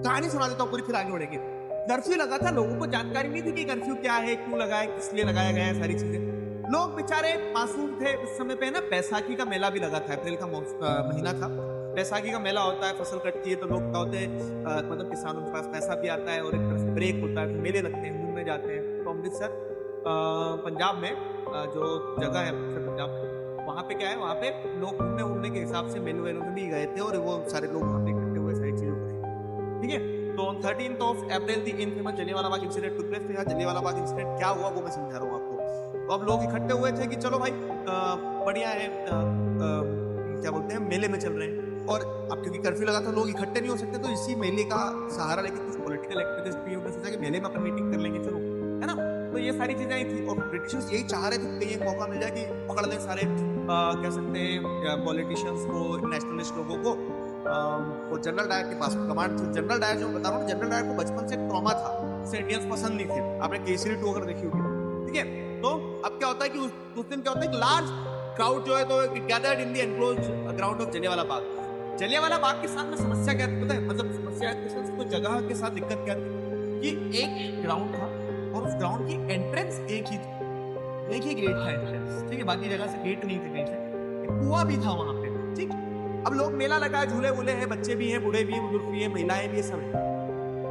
कहानी सुना देता हूँ पूरी, फिर आगे बढ़ेंगे। कर्फ्यू लगा था, लोगों को जानकारी नहीं थी कि कर्फ्यू क्या है, क्यों लगाया, किस लिए लगाया गया है, सारी चीजें। लोग बेचारे मासूम थे। उस समय पे ना बैसाखी का मेला भी लगा था, अप्रैल का महीना था। बैसाखी का मेला होता है, फसल कटती है तो लोग क्या होते हैं, मतलब किसानों के पास पैसा भी आता है और एक तरह से ब्रेक होता है, मेले लगते हैं, घूमने जाते हैं। तो अमृतसर पंजाब में जो जगह है अमृतसर पंजाब में, वहाँ पे क्या है, वहाँ पे लोग घूमने उमने के हिसाब से मेलों वेलों में भी गए थे और वो सारे लोग वहाँ पे इकट्ठे हुए सारी चीजों को देखे। ठीक है। तो on 13th of April the infamous Jallianwala Bagh incident took place. यहाँ जलियांवाला बाग इंसिडेंट क्या हुआ वो मैं समझा रहा हूँ आपको। तो अब लोग इकट्ठे हुए थे कि चलो भाई बढ़िया है, क्या बोलते हैं, मेले में चल रहे हैं। और अब क्योंकि कर्फ्यू लगा था, लोग इकट्ठे नहीं हो सकते, तो इसी मेले का सहारा लेके कुछ पॉलिटिकल एक्टिविस्ट भी उन्होंने सोचा कि मेले में अपन मीटिंग कर लेंगे, चलो, है ना। तो ये सारी चीजें आई थी और ब्रिटिशर्स यही चाह रहे थे कहीं एक मौका मिल जाए कि पकड़ लें सारे कह सकते हैं पॉलिटिशियंस को, नेशनलिस्ट लोगों को। वो जनरल डायर के पास कमांड थी। जनरल डायर जो बता रहा हूँ, जनरल डायर को बचपन से ट्रॉमा था, उसे इंडियंस पसंद नहीं थे। आपने केसरी 2 अगर देखी होगी, ठीक है। तो अब क्या होता है कि उस दिन क्या होता है, लार्ज क्राउड जो है तो gathered in the enclose ground of Jallianwala Bagh. Jallianwala Bagh के साथ में समस्या क्या थी पता है, मतलब समस्या तो जगह के साथ दिक्कत क्या थी कि एक ग्राउंड था और उस ग्राउंड की एंट्रेंस एक ही थी, एक ही गेट था एंट्रेंस, ठीक है। बाकी जगह से गेट नहीं थे कहीं से। एक कुआं भी था वहां पे, ठीक। अब लोग मेला लगा है, झूले वूले हैं, बच्चे भी हैं, बूढ़े भी हैं, बुजुर्ग भी हैं, महिलाएं भी हैं, सब है।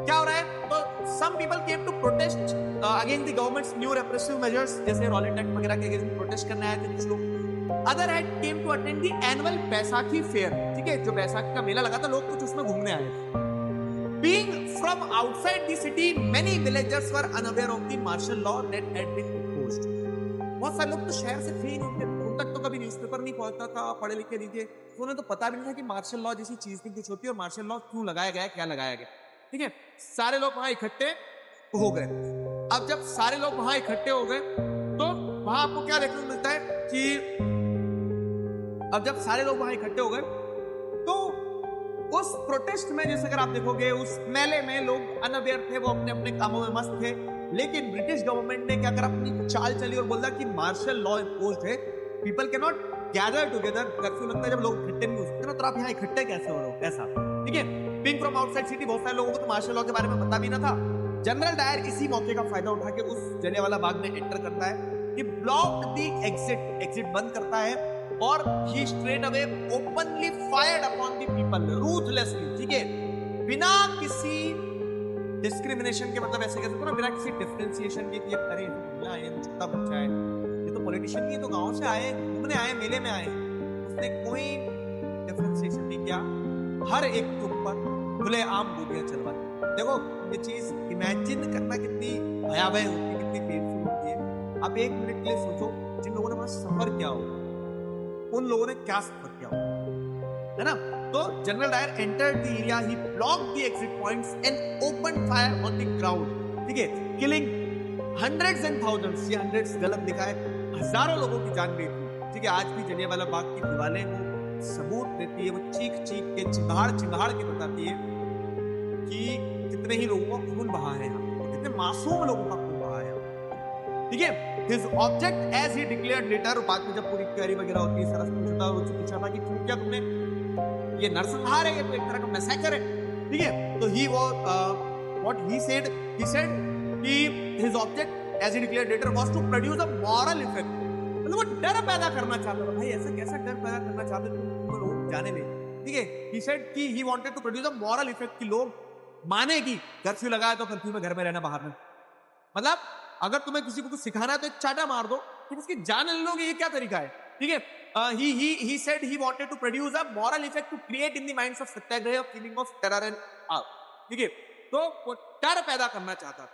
क्या हो रहा है, तो some people came to protest against the governments new repressive measures, जैसे रॉलेट एक्ट वगैरह के अगेंस्ट प्रोटेस्ट करने आए थे कुछ लोग। Other had came to attend the annual Baisakhi fair, ठीक है, जो बैसाखी का मेला लगा था, लोग कुछ उसमें घूमने आए थे। Being from outside the city, many villagers were unaware of the martial law that had been imposed. बहुत सारे लोग तो शहर से थे ही नहीं, उन तक तो कभी न्यूज़पेपर नहीं पहुंचता था, पढ़े लिखे नहीं थे, तो उन्हें तो पता भी नहीं था कि मार्शल लॉ जैसी चीज भी कुछ होती है और मार्शल लॉ क्यों लगाया गया, क्या लगाया गया, ठीक है। सारे लोग वहां इकट्ठे हो गए। अब जब सारे लोग वहां इकट्ठे हो गए तो वहां आपको क्या देखने को मिलता है कि अब जब सारे लोग वहां इकट्ठे हो गए तो उस प्रोटेस्ट में, जैसे अगर आप देखोगे, उस मेले में लोग अनअवेयर थे, वो अपने अपने कामों में मस्त थे। लेकिन ब्रिटिश गवर्नमेंट ने क्या कर अपनी चाल चली और बोला कि मार्शल लॉ इम्पोज्ड है, people can not gather together. Curfew लगता है जब लोग इकट्ठे नहीं हो सकते ना, तो आप यहाँ इकट्ठे कैसे हो रहे हो, ऐसा, ठीक है। बीइंग फ्रॉम आउटसाइड सिटी, बहुत सारे लोगों को तो मार्शल लॉ के बारे में पता भी ना था। जनरल डायर इसी मौके का फायदा उठा के उस जलियांवाला बाग में एंटर करता है कि ब्लॉक द एग्जिट, एग्जिट बंद करता है और he straight away openly fired upon the people ruthlessly, ठीक है, बिना किसी डिस्क्रिमिनेशन के, मतलब ऐसे कह सकते हो ना, बिना किसी डिफरेंशिएशन के कि अरे महिला है, छोटा बच्चा है, ये तो पॉलिटिशियन नहीं है, तो गांव से आए, घूमने आए, मेले में आए। उसने कोई डिफरेंशिएशन नहीं किया, हर एक के ऊपर खुले आम गोलियां चलवा दी। देखो ये चीज इमेजिन करना कितनी भयावह होती है, कितनी पेनफुल होती है। आप एक मिनट के लिए सोचो, जिन लोगों ने वहां सफर किया हो, उन लोगों ने क्या सफर किया है ना। तो general Dyer entered the area, he blocked the exit points and open fire on the crowd, ठीक है, किलिंग हंड्रेड्स एंड थाउजेंड्स, ये हंड्रेड्स गलत लिखा है, हजारों लोगों की जान गई थी, ठीक है। आज भी जलियांवाला बाग की दीवारें वो सबूत देती है, वो चीख चीख के, चिंगाड़ चिंगाड़ के बताती है कि कितने ही लोगों का खून बहा है यहाँ, कितने मासूम लोगों का खून बहा है यहाँ, ठीक है। His object as he declared later, बाद में जब पूरी तैयारी वगैरह होती है, सारा पूछता है, उससे पूछा था कि क्यों, क्या तुमने, ये नरसंहार है, ये तो एक तरह का मैसेकर है, ठीक है। तो he was what he said कि his object as he declared later was to produce a moral effect, मतलब वो डर पैदा करना चाहता था। भाई ऐसा कैसा डर पैदा करना चाहते तुम लोग जाने में, ठीक है। He said कि he wanted to produce a moral effect, कि लोग माने कि कर्फ्यू लगाया तो कर्फ्यू में घर में रहना, बाहर में, मतलब अगर तुम्हें किसी को कुछ सिखाना है तो एक चाटा मार दो, तुम उसकी जान ले लोगे, ये क्या तरीका है, ठीक है। he said he wanted to produce a moral effect to create in the minds of Satyagraha, feeling of terror and awe, ठीक है। तो वो डर पैदा करना चाहता था।